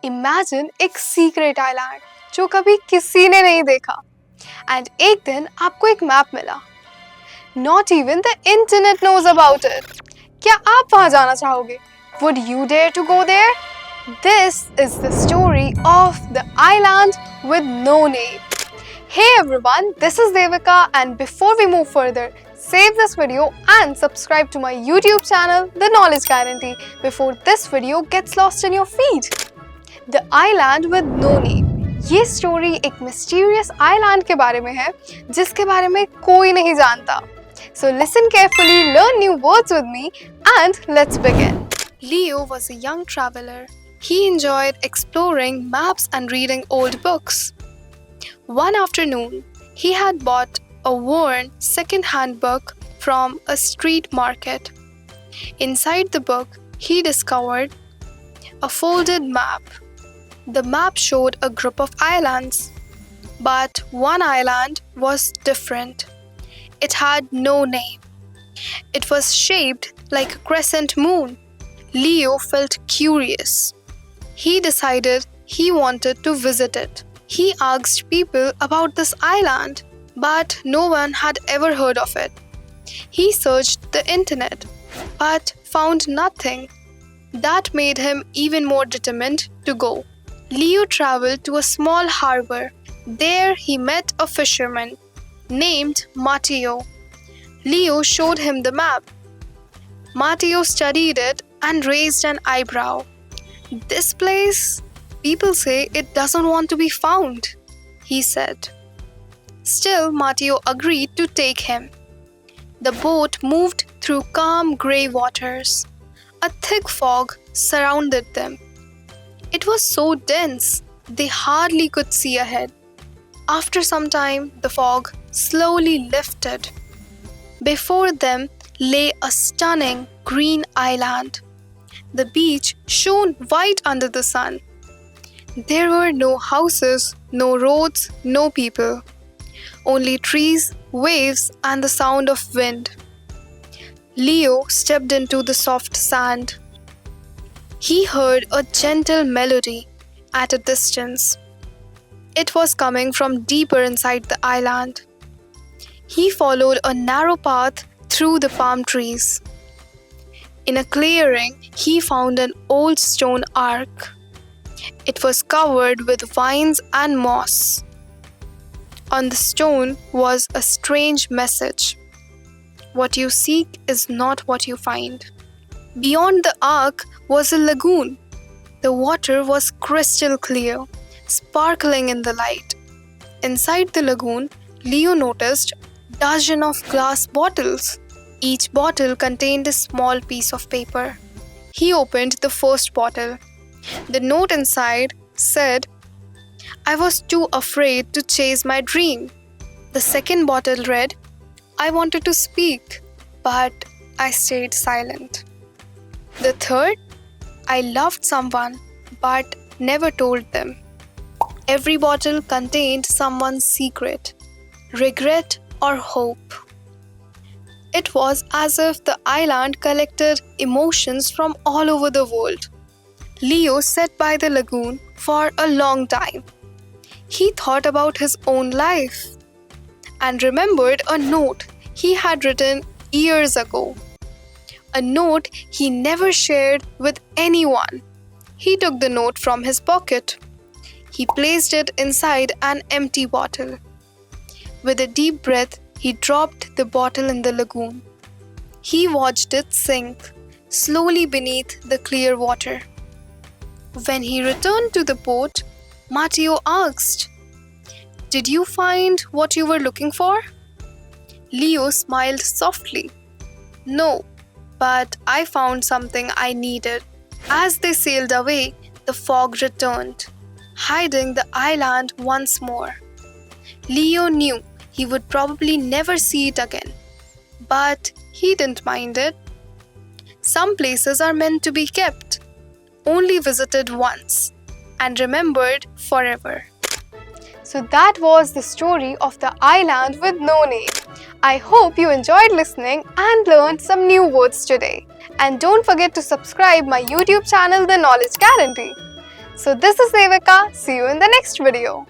Imagine एक secret island जो कभी किसी ने नहीं देखा एंड एक दिन आपको एक मैप मिला. Not even the internet knows about it. क्या आप वहाँ जाना चाहोगे? Would you dare to go there? This is the story of the island with no name. Hey everyone, this is Levikah, and before we move further, save this video and subscribe to my YouTube channel, The Knowledge Guarantee, before this video gets lost in your feed. The Island with No Name. ये story एक mysterious island के बारे में है जिसके बारे में कोई नहीं जानता. So listen carefully, learn new words with me, and let's begin. Leo was a young traveler. He enjoyed exploring maps and reading old books. One afternoon, he had bought a worn second-hand book from a street market. Inside the book, he discovered a folded map. The map showed a group of islands, but one island was different. It had no name. It was shaped like a crescent moon. Leo felt curious. He decided he wanted to visit it. He asked people about this island, but no one had ever heard of it. He searched the internet, but found nothing. That made him even more determined to go. Leo traveled to a small harbor. There he met a fisherman named Matteo. Leo showed him the map. Matteo studied it and raised an eyebrow. This place, people say it doesn't want to be found, he said. Still, Matteo agreed to take him. The boat moved through calm grey waters. A thick fog surrounded them. It was so dense, they hardly could see ahead. After some time, the fog slowly lifted. Before them lay a stunning green island. The beach shone white under the sun. There were no houses, no roads, no people. Only trees, waves, and the sound of wind. Leo stepped into the soft sand. He heard a gentle melody at a distance. It was coming from deeper inside the island. He followed a narrow path through the palm trees. In a clearing, he found an old stone ark. It was covered with vines and moss. On the stone was a strange message. What you seek is not what you find. Beyond the ark was a lagoon. The water was crystal clear, sparkling in the light. Inside the lagoon, Leo noticed dozens of glass bottles. Each bottle contained a small piece of paper. He opened the first bottle. The note inside said, "I was too afraid to chase my dream." The second bottle read, "I wanted to speak, but I stayed silent." The third, "I loved someone, but never told them." Every bottle contained someone's secret, regret, or hope. It was as if the island collected emotions from all over the world. Leo sat by the lagoon for a long time. He thought about his own life and remembered a note he had written years ago. A note he never shared with anyone. He took the note from his pocket. He placed it inside an empty bottle. With a deep breath, he dropped the bottle in the lagoon. He watched it sink slowly beneath the clear water. When he returned to the boat, Matteo asked, "Did you find what you were looking for?" Leo smiled softly. "No, but I found something I needed." As they sailed away, the fog returned, hiding the island once more. Leo knew he would probably never see it again, but he didn't mind it. Some places are meant to be kept, only visited once, and remembered forever. So that was the story of the island with no name. I hope you enjoyed listening and learned some new words today. And don't forget to subscribe my YouTube channel, The Knowledge Guarantee. So this is Levikah. See you in the next video.